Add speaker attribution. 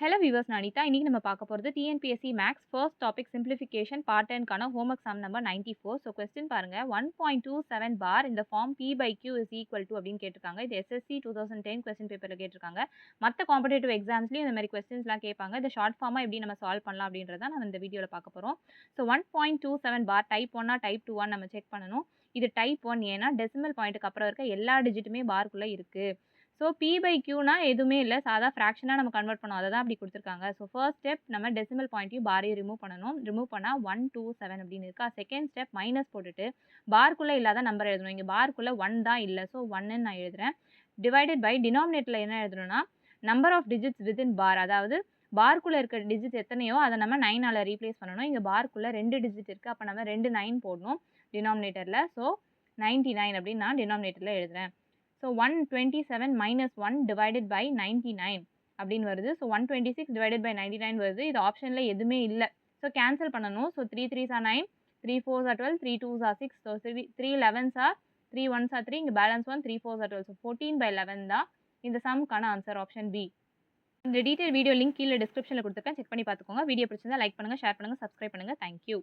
Speaker 1: Hello viewers, நான் அனிதா. இன்னைக்கு நம்ம பார்க்க போறது TNPSC maths first topic simplification part 10க்கான homework sum number 94. So question பாருங்க. 1.27 பார் இந்த form P by Q is equal to அப்படின்னு கேட்டிருக்காங்க. இது எஸ்எஸ்சி 2010 கொஸ்டின் பேப்பர்ல கேட்டிருக்காங்க. மற்ற காம்படிட்டிவ் எக்ஸாம்ஸ்லயும் இந்த மாதிரி கொஸ்டின்ஸ்லாம் கேட்பாங்க. இதை ஷார்ட் ஃபார்மா எப்படி நம்ம சால்வ் பண்ணலாம் அப்படின்றத நம்ம இந்த வீடியோல பார்க்க போறோம். ஸோ 1.27 பார் டைப் 1 டைப் 2 நம்ம செக் பண்ணணும். இது டைப் 1 ஏன்னா டெசிமல் பாயிண்ட்டுக்கு அப்புறம் இருக்க எல்லா டிஜிட்டுமே பார்க்குள்ள இருக்கு. ஸோ பி பை கியூனா எதுவுமே இல்லை, சாதா ஃப்ராக்ஷனாக நம்ம கன்வெர்ட் பண்ணோம். அதை தான் அப்படி கொடுத்துருக்காங்க. ஸோ ஃபர்ஸ்ட் ஸ்டெப் நம்ம டெசிமல் பாயிண்ட்டையும் பாரையும் ரிமூவ் பண்ணணும். ரிமூவ் பண்ணால் 127 அப்படின்னு இருக்கா. செகண்ட் ஸ்டெப் மைனஸ் போட்டுட்டு பார்க்குள்ளே இல்லாத நம்பர் எழுதணும். இங்கே பார்க்குள்ளே 1 தான் இல்லை, ஸோ 1ன்னு நான் எழுதுறேன். டிவைடட் பை டினாமினேட்டரில் என்ன எழுதணும்னா நம்பர் ஆஃப் டிஜிட்ஸ் வித்தின் பார், அதாவது பார்க்குள்ளே இருக்க டிஜிட் எத்தனையோ அதை நம்ம 9ஆல் ரீப்ளேஸ் பண்ணணும். இங்கே பார்க்குள்ளே 2 டிஜிட் இருக்குது, அப்போ நம்ம 2 9 போடணும் டினாமினேட்டரில். ஸோ 99 அப்படின்னு நான் டினாமினேட்டரில் எழுதுறேன். ஸோ 127 மைனஸ் 1 டிவைடட் பை 99 அப்படின்னு வருது. ஸோ 126 டிவைடட் பை 99 வருது. இது ஆப்ஷனில் எதுவுமே இல்லை, ஸோ கேன்சல் பண்ணணும். So 3 3s are 9, 3 4s are 12, 3 2s are 6, so 3 11s are 3 1s are 3, இங்கே balance 1, 3 4s are 12, so 14 by 11 தான் இந்த சம்க்கான ஆன்சர், ஆப்ஷன் பி. இந்த டீட்டெயில் வீடியோ லிங்க் கீழே டிஸ்கிரிப்ஷனில் கொடுத்துருக்கேன், செக் பண்ணி பார்த்துக்கோங்க. வீடியோ பிடிச்சிருந்தா லைக் பண்ணுங்கள், ஷேர் பண்ணுங்கள், சப்ஸ்கிரைப் பண்ணுங்கள். தேங்க்யூ.